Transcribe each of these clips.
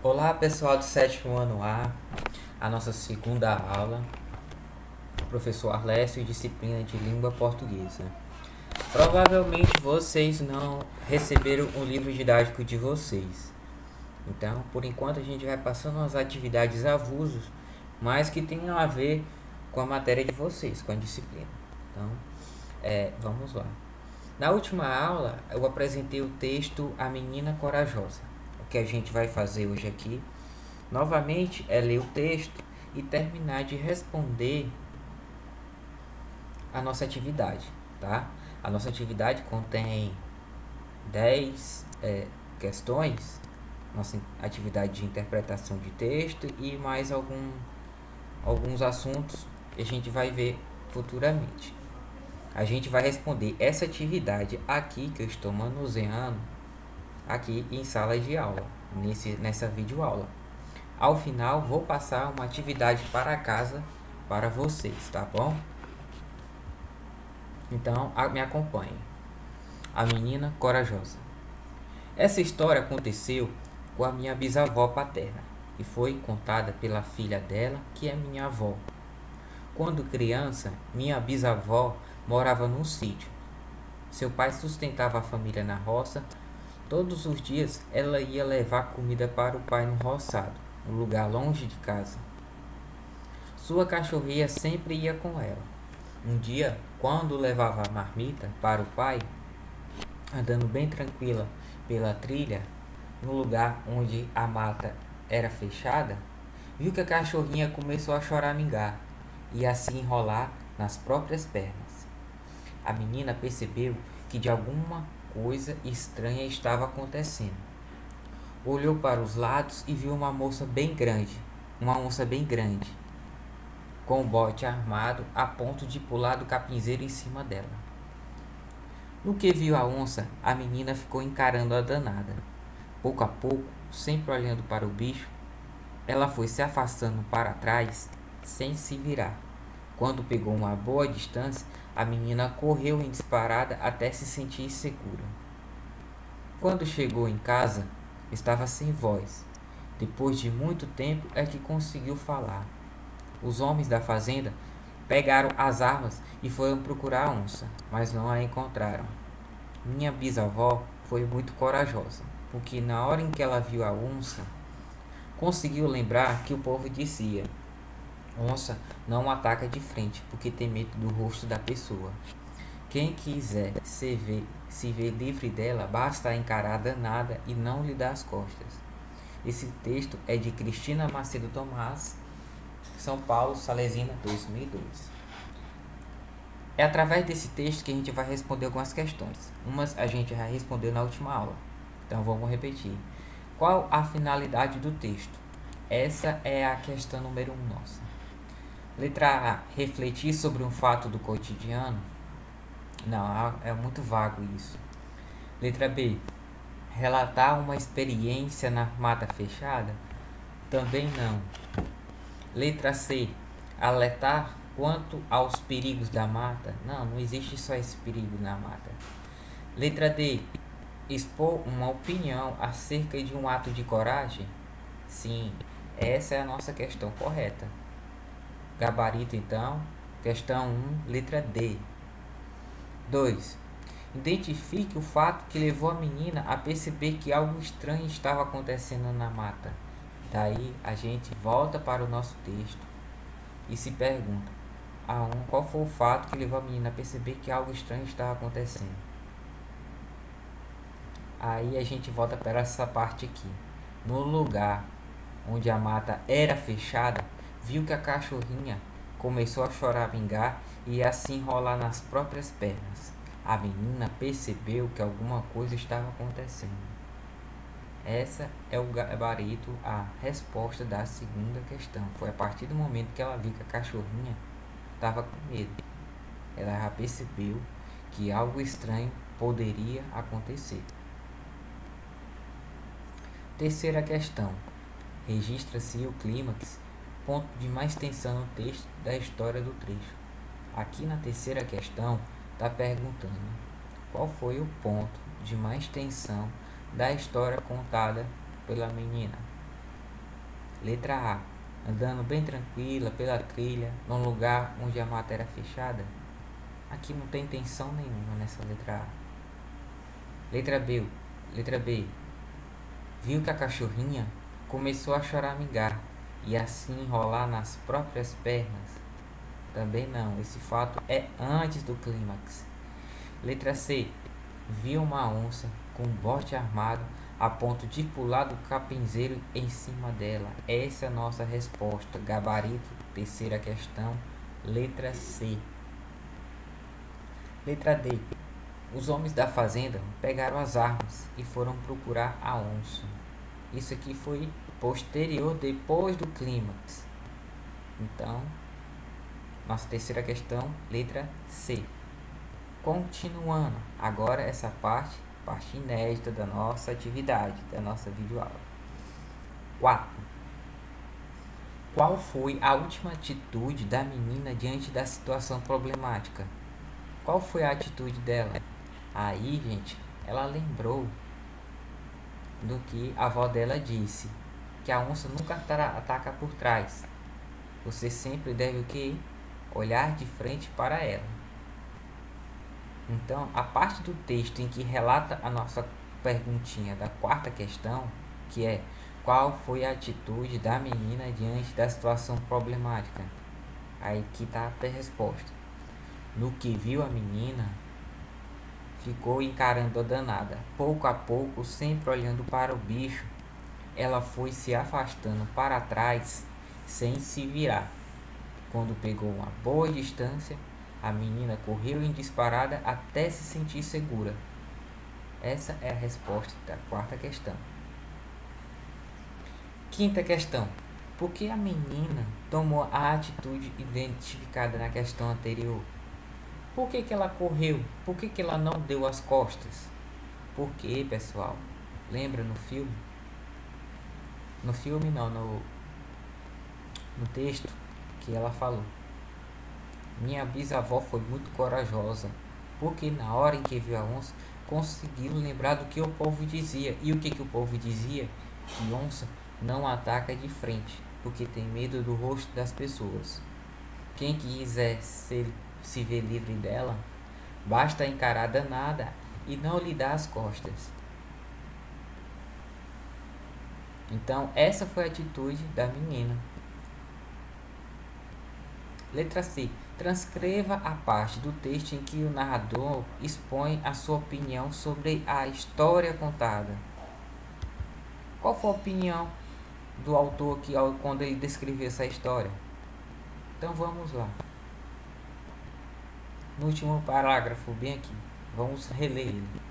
Olá pessoal do sétimo ano a nossa segunda aula, professor Arlécio, disciplina de língua portuguesa. Provavelmente vocês não receberam o livro didático de vocês. Então, por enquanto a gente vai passando as atividades avulsas, mas que tenham a ver com a matéria de vocês, com a disciplina. Então, vamos lá. Na última aula, eu apresentei o texto A Menina Corajosa. O que a gente vai fazer hoje aqui novamente é ler o texto e terminar de responder a nossa atividade, tá? A nossa atividade contém 10 questões, nossa atividade de interpretação de texto e mais alguns assuntos que a gente vai ver futuramente. A gente vai responder essa atividade aqui que eu estou manuseando aqui em sala de aula, nessa videoaula. Ao final, vou passar uma atividade para casa para vocês, tá bom? Então, me acompanhe. A Menina Corajosa. Essa história aconteceu com a minha bisavó paterna e foi contada pela filha dela, que é minha avó. Quando criança, minha bisavó morava num sítio. Seu pai sustentava a família na roça. Todos os dias ela ia levar comida para o pai no roçado, um lugar longe de casa. Sua cachorrinha sempre ia com ela. Um dia, quando levava a marmita para o pai, andando bem tranquila pela trilha, no lugar onde a mata era fechada, viu que a cachorrinha começou a choramingar e a se enrolar nas próprias pernas. A menina percebeu que de alguma coisa estranha estava acontecendo. Olhou para os lados e viu uma onça bem grande, com o bote armado a ponto de pular do capinzeiro em cima dela. No que viu a onça, a menina ficou encarando a danada. Pouco a pouco, sempre olhando para o bicho, ela foi se afastando para trás sem se virar. Quando pegou uma boa distância, a menina correu em disparada até se sentir segura. Quando chegou em casa, estava sem voz. Depois de muito tempo é que conseguiu falar. Os homens da fazenda pegaram as armas e foram procurar a onça, mas não a encontraram. Minha bisavó foi muito corajosa, porque na hora em que ela viu a onça, conseguiu lembrar que o povo dizia: onça não ataca de frente, porque tem medo do rosto da pessoa. Quem quiser se ver livre dela, basta encarar a danada e não lhe dar as costas. Esse texto é de Cristina Macedo Tomás, São Paulo, Salesina, 2002. É através desse texto que a gente vai responder algumas questões. Umas a gente já respondeu na última aula, então vamos repetir. Qual a finalidade do texto? Essa é a questão número 1 nossa. Letra A. Refletir sobre um fato do cotidiano? Não, é muito vago isso. Letra B. Relatar uma experiência na mata fechada? Também não. Letra C. Alertar quanto aos perigos da mata? Não existe só esse perigo na mata. Letra D. Expor uma opinião acerca de um ato de coragem? Sim, essa é a nossa questão correta. Gabarito então, questão 1, letra D. 2. Identifique o fato que levou a menina a perceber que algo estranho estava acontecendo na mata. Daí a gente volta para o nosso texto e se pergunta: qual foi o fato que levou a menina a perceber que algo estranho estava acontecendo? Aí a gente volta para essa parte aqui. No lugar onde a mata era fechada, viu que a cachorrinha começou a choramingar e a se enrolar nas próprias pernas. A menina percebeu que alguma coisa estava acontecendo. Essa é o gabarito, a resposta da segunda questão. Foi a partir do momento que ela viu que a cachorrinha estava com medo. Ela já percebeu que algo estranho poderia acontecer. Terceira questão. Registra-se o clímax, ponto de mais tensão no texto da história do trecho. Aqui na terceira questão está perguntando qual foi o ponto de mais tensão da história contada pela menina. Letra A. Andando bem tranquila pela trilha, num lugar onde a mata era fechada. Aqui não tem tensão nenhuma nessa letra A. Letra B. Viu que a cachorrinha começou a choramingar e assim enrolar nas próprias pernas. Também não, esse fato é antes do clímax. Letra C. Viu uma onça com um bote armado a ponto de pular do capinzeiro em cima dela. Essa é a nossa resposta. Gabarito, terceira questão, letra C. Letra D. Os homens da fazenda pegaram as armas e foram procurar a onça. Isso aqui foi posterior, depois do clímax. Então, nossa terceira questão, letra C. Continuando, agora essa parte inédita da nossa atividade, da nossa videoaula. 4. Qual foi a última atitude da menina diante da situação problemática? Qual foi a atitude dela? Aí, gente, ela lembrou do que a avó dela disse, que a onça nunca ataca por trás. Você sempre deve o quê? Olhar de frente para ela. Então, a parte do texto em que relata a nossa perguntinha da quarta questão, que é qual foi a atitude da menina diante da situação problemática? Aí que está a resposta. No que viu a menina, ficou encarando a danada. Pouco a pouco, sempre olhando para o bicho, ela foi se afastando para trás sem se virar. Quando pegou uma boa distância, a menina correu em disparada até se sentir segura. Essa é a resposta da quarta questão. Quinta questão. Por que a menina tomou a atitude identificada na questão anterior? Por que ela correu? Por que ela não deu as costas? Por quê, pessoal? Lembra no filme? No filme não, no texto que ela falou. Minha bisavó foi muito corajosa, porque na hora em que viu a onça, conseguiu lembrar do que o povo dizia. E o que o povo dizia? Que onça não ataca de frente, porque tem medo do rosto das pessoas. Quem quiser se ver livre dela, basta encarar a danada e não lhe dar as costas. Então, essa foi a atitude da menina. Letra C. Transcreva a parte do texto em que o narrador expõe a sua opinião sobre a história contada. Qual foi a opinião do autor aqui quando ele descreveu essa história? Então vamos lá. No último parágrafo, bem aqui, vamos reler ele.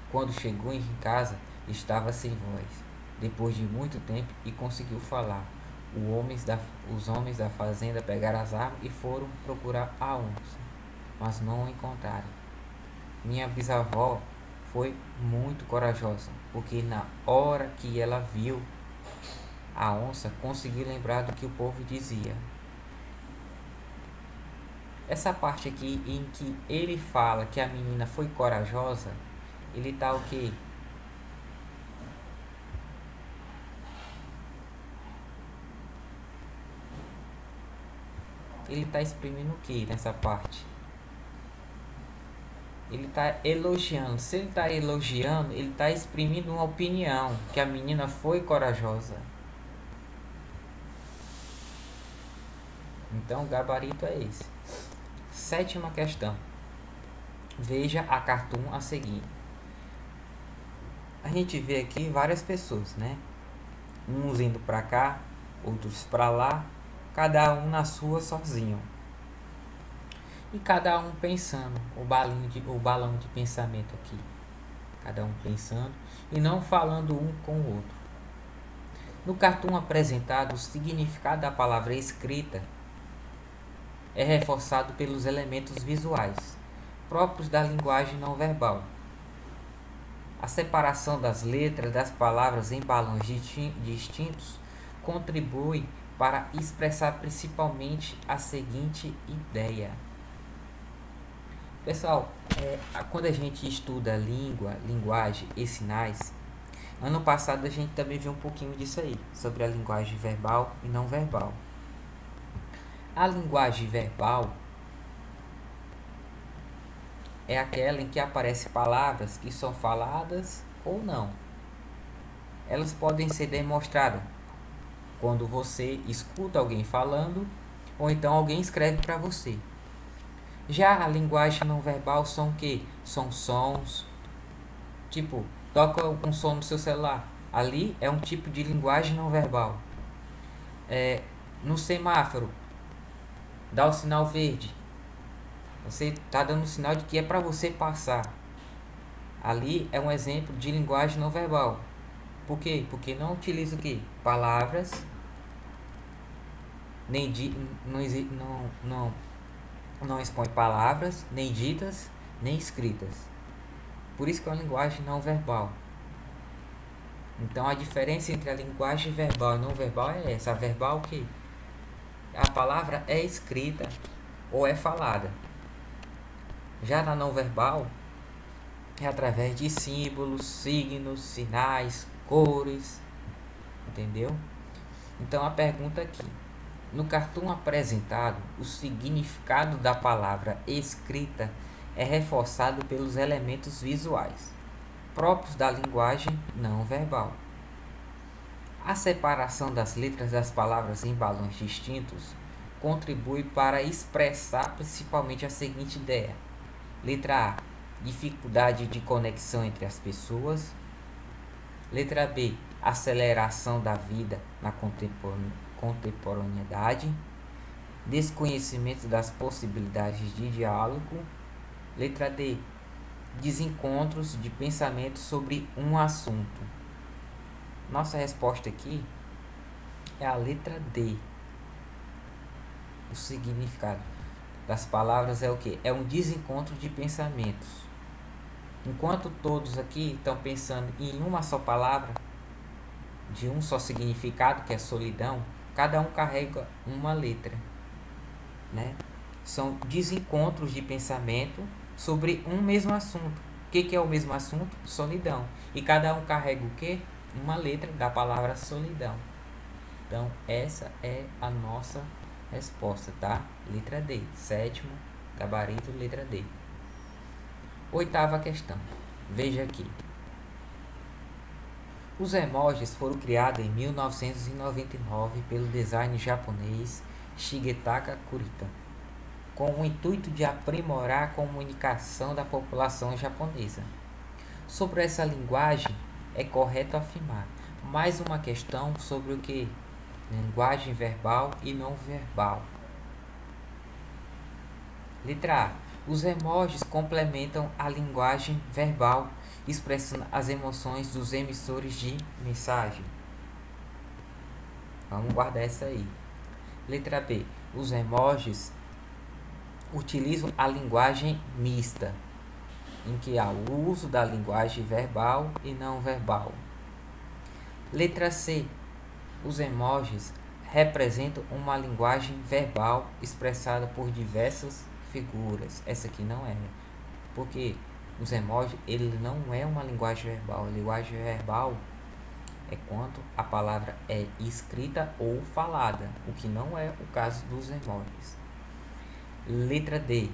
Quando chegou em casa, estava sem voz, depois de muito tempo, e conseguiu falar. Os homens da fazenda pegaram as armas e foram procurar a onça, mas não a encontraram. Minha bisavó foi muito corajosa, porque na hora que ela viu a onça, conseguiu lembrar do que o povo dizia. Essa parte aqui em que ele fala que a menina foi corajosa, ele está o quê? Ele está exprimindo o que nessa parte? Ele está elogiando. Se ele está elogiando, ele está exprimindo uma opinião, que a menina foi corajosa. Então o gabarito é esse. Sétima questão. Veja a cartoon a seguir. A gente vê aqui várias pessoas, né? Uns indo para cá, outros para lá, cada um na sua sozinho. E cada um pensando, o balão de pensamento aqui. Cada um pensando e não falando um com o outro. No cartoon apresentado, o significado da palavra escrita é reforçado pelos elementos visuais, próprios da linguagem não verbal. A separação das letras das palavras em balões distintos contribui para expressar principalmente a seguinte ideia. Pessoal, quando a gente estuda linguagem e sinais, Ano passado a gente também viu um pouquinho disso aí, sobre a linguagem verbal e não verbal. A linguagem verbal é aquela em que aparecem palavras que são faladas ou não. Elas podem ser demonstradas quando você escuta alguém falando ou então alguém escreve para você. Já a linguagem não verbal são o quê? São sons, tipo, toca um som no seu celular. Ali é um tipo de linguagem não verbal. No semáforo, dá o sinal verde. Você está dando um sinal de que é para você passar. Ali é um exemplo de linguagem não verbal. Por quê? Porque não utiliza o quê? Palavras, nem não expõe palavras, nem ditas, nem escritas. Por isso que é uma linguagem não verbal. Então a diferença entre a linguagem verbal e não verbal é essa. A verbal que a palavra é escrita ou é falada. Já na não verbal é através de símbolos, signos, sinais, cores, entendeu? Então a pergunta aqui: no cartoon apresentado, o significado da palavra escrita é reforçado pelos elementos visuais próprios da linguagem não verbal. A separação das letras das palavras em balões distintos contribui para expressar principalmente a seguinte ideia: letra A, dificuldade de conexão entre as pessoas. Letra B, aceleração da vida na contemporaneidade. Desconhecimento das possibilidades de diálogo. Letra D, desencontros de pensamento sobre um assunto. Nossa resposta aqui é a letra D. O significado das palavras é o que? É um desencontro de pensamentos. Enquanto todos aqui estão pensando em uma só palavra, de um só significado, que é solidão, cada um carrega uma letra, né? São desencontros de pensamento sobre um mesmo assunto. O que é o mesmo assunto? Solidão. E cada um carrega o quê? Uma letra da palavra solidão. Então, essa é a nossa resposta, tá? Letra D. Sétimo gabarito, letra D. Oitava questão. Veja aqui. Os emojis foram criados em 1999 pelo designer japonês Shigetaka Kurita, com o intuito de aprimorar a comunicação da população japonesa. Sobre essa linguagem, é correto afirmar mais uma questão sobre o que? Linguagem verbal e não verbal. Letra A. Os emojis complementam a linguagem verbal, expressando as emoções dos emissores de mensagem. Vamos guardar essa aí. Letra B. Os emojis utilizam a linguagem mista, em que há o uso da linguagem verbal e não verbal. Letra C. Os emojis representam uma linguagem verbal expressada por diversas figuras. Essa aqui não é, porque os emojis, ele não é uma linguagem verbal. A linguagem verbal é quando a palavra é escrita ou falada, o que não é o caso dos emojis. Letra D.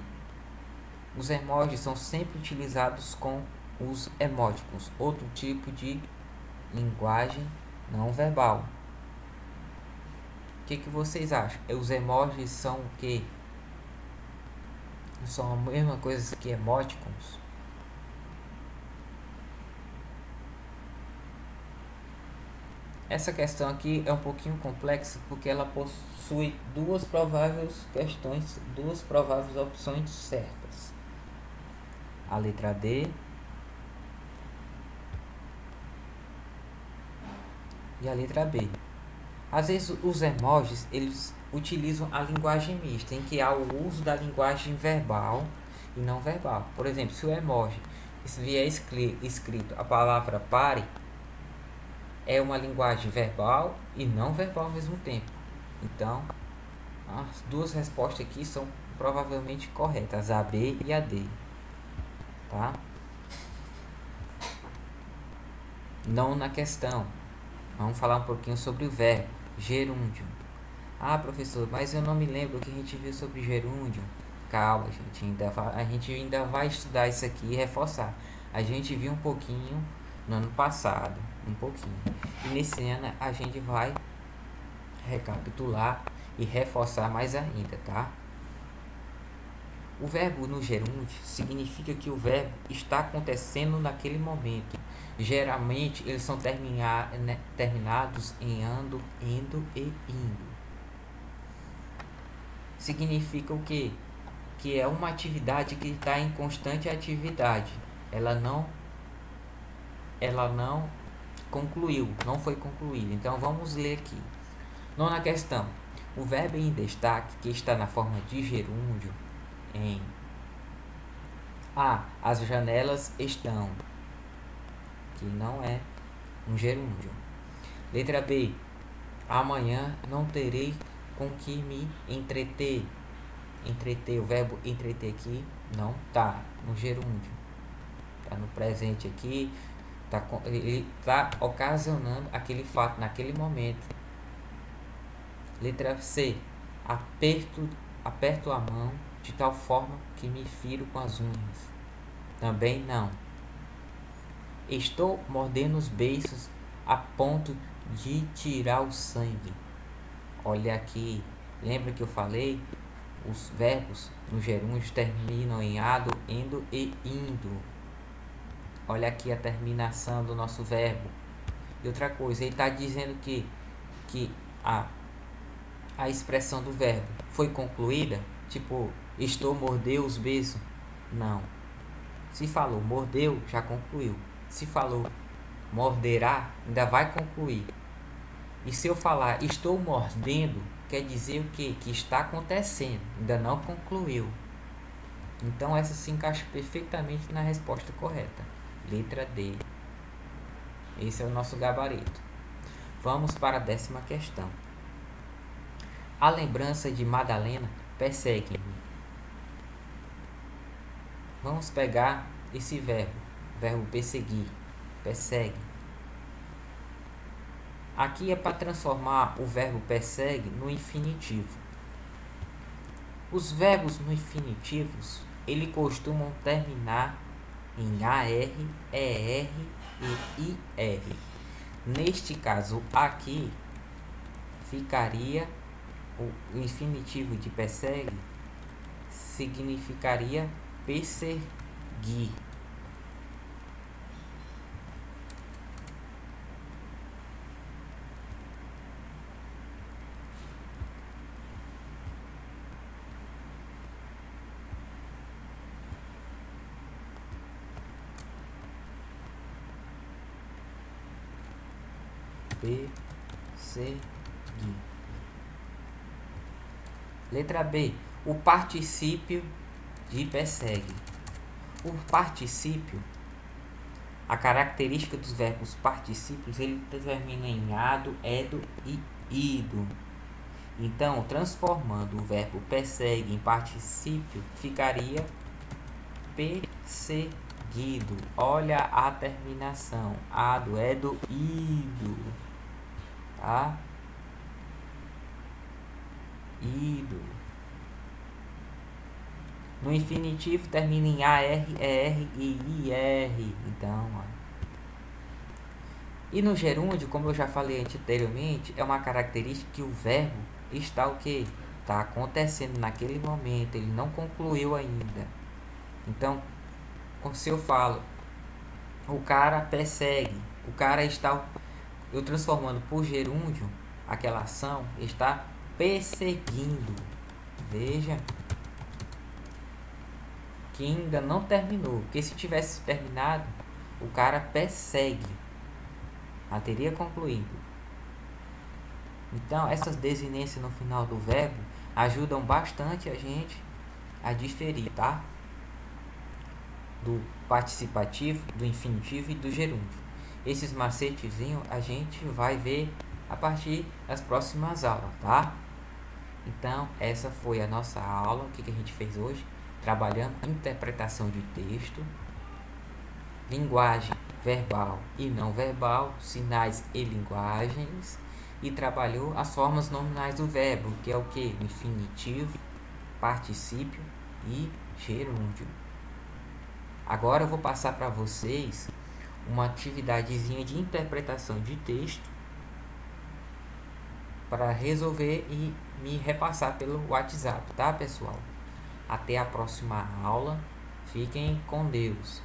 Os emojis são sempre utilizados com os emoticons, outro tipo de linguagem não verbal. O que vocês acham? Os emojis são o quê? São a mesma coisa que emoticons? Essa questão aqui é um pouquinho complexa porque ela possui duas prováveis questões, duas prováveis opções certas. A letra D e a letra B. Às vezes os emojis, eles utilizam a linguagem mista, em que há o uso da linguagem verbal e não verbal. Por exemplo, se o emoji vier escrito a palavra pare, é uma linguagem verbal e não verbal ao mesmo tempo. Então, as duas respostas aqui são provavelmente corretas, a B e a D. Tá? Não na questão. Vamos falar um pouquinho sobre o verbo gerúndio. Ah, professor, mas eu não me lembro o que a gente viu sobre gerúndio. Calma, a gente ainda vai estudar isso aqui e reforçar. A gente viu um pouquinho no ano passado, um pouquinho. E nesse ano a gente vai recapitular e reforçar mais ainda, tá? O verbo no gerúndio significa que o verbo está acontecendo naquele momento. Geralmente eles são terminados em ando, indo e indo. Significa o quê? Que é uma atividade que está em constante atividade. Ela não concluiu, não foi concluída. Então vamos ler aqui. Nona questão. O verbo em destaque, que está na forma de gerúndio, em A. As janelas estão, que não é um gerúndio. Letra B. Amanhã não terei com que me entreter. Entreter, o verbo entreter aqui não tá no gerúndio. Tá no presente aqui. Ele está ocasionando aquele fato naquele momento. Letra C. Aperto a mão de tal forma que me firo com as unhas. Também não. Estou mordendo os beiços a ponto de tirar o sangue. Olha aqui. Lembra que eu falei? Os verbos no gerúndio terminam em ado, endo e indo. Olha aqui a terminação do nosso verbo. E outra coisa, ele está dizendo que a expressão do verbo foi concluída. Tipo, estou mordeu os beiços. Não. Se falou mordeu, já concluiu. Se falou morderá, ainda vai concluir. E se eu falar estou mordendo, quer dizer o quê? Que está acontecendo, ainda não concluiu. Então essa se encaixa perfeitamente na resposta correta. Letra D. Esse é o nosso gabarito. Vamos para a 10ª questão. A lembrança de Madalena persegue-me. Vamos pegar esse verbo perseguir, persegue. Aqui é para transformar o verbo persegue no infinitivo. Os verbos no infinitivos, eles costumam terminar em AR, ER e IR. Neste caso aqui, ficaria o infinitivo de persegue, significaria perseguir. Perseguir. Letra B. O particípio de persegue. O particípio, a característica dos verbos particípios, ele termina em ado, edo e ido. Então, transformando o verbo persegue em particípio, ficaria perseguido. Olha a terminação. Ado, edo, ido. Tá? Ido. No infinitivo termina em AR, ER e IR. Então, ó. E no gerúndio, como eu já falei anteriormente, é uma característica que o verbo está o quê? Está acontecendo naquele momento, ele não concluiu ainda. Então, se eu falo, o cara persegue, o cara está, eu transformando por gerúndio, aquela ação está perseguindo. Veja que ainda não terminou, porque se tivesse terminado, o cara persegue, já teria concluído. Então essas desinências no final do verbo ajudam bastante a gente a diferir, tá? Do participativo, do infinitivo e do gerúndio. Esses macetezinhos a gente vai ver a partir das próximas aulas, tá? Então essa foi a nossa aula. O que a gente fez hoje? Trabalhando interpretação de texto, linguagem verbal e não verbal, sinais e linguagens, e trabalhou as formas nominais do verbo, que é o que? Infinitivo, particípio e gerúndio. Agora eu vou passar para vocês uma atividadezinha de interpretação de texto para resolver e me repassar pelo WhatsApp, tá, pessoal? Até a próxima aula. Fiquem com Deus.